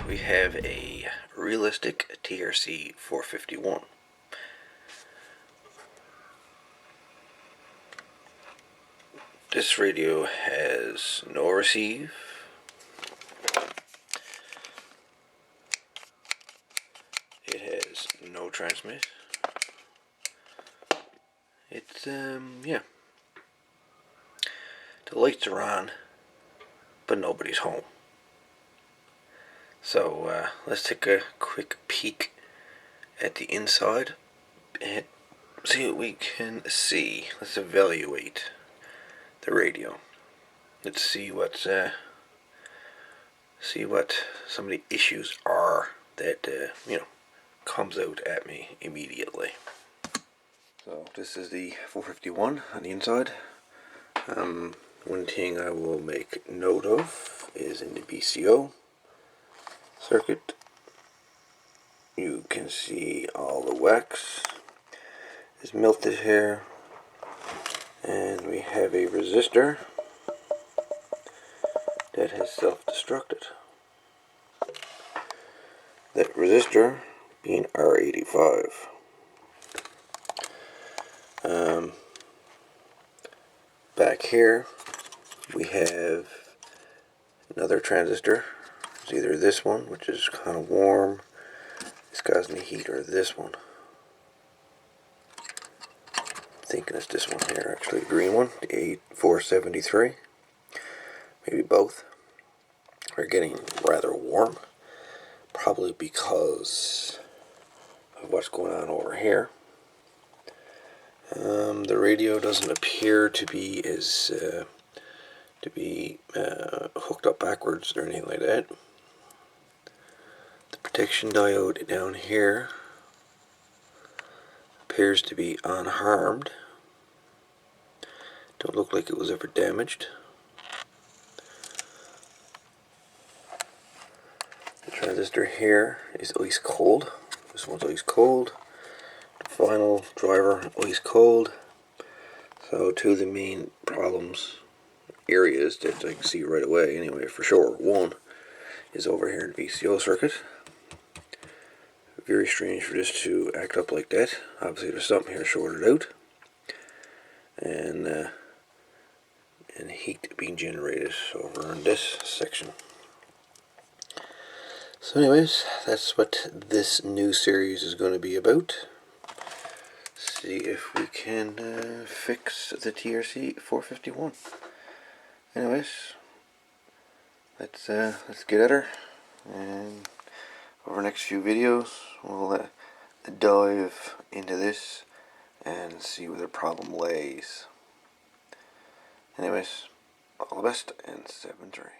we have a realistic TRC-451. This radio has no receive, it has no transmit. It's yeah, the lights are on, but nobody's home. So let's take a quick peek at the inside and see what we can see. Let's evaluate the radio. Let's see what some of the issues are that comes out at me immediately. So this is the 451 on the inside. One thing I will make note of is in the VCO circuit, you can see all the wax is melted here, and we have a resistor that has self-destructed. That resistor being R85. Back here we have another transistor. It's either this one, which is kind of warm, it's causing the heat, or this one. I'm thinking it's this one here, actually, the green one, the 8473. Maybe both are getting rather warm, probably because of what's going on over here. The radio doesn't appear to be hooked up backwards or anything like that. The protection diode down here appears to be unharmed. Don't look like it was ever damaged. The transistor here is ice cold. This one's ice cold. The final driver ice cold. So two of the main problems areas that I can see right away anyway for sure. One is over here in the VCO circuit. Very strange for this to act up like that. Obviously there's something here shorted out, and heat being generated over in this section. So anyways, that's what this new series is going to be about. See if we can fix the TRC-451. Anyways, let's get at her, and over the next few videos we'll dive into this and see where the problem lays. Anyways, all the best, and 7-3.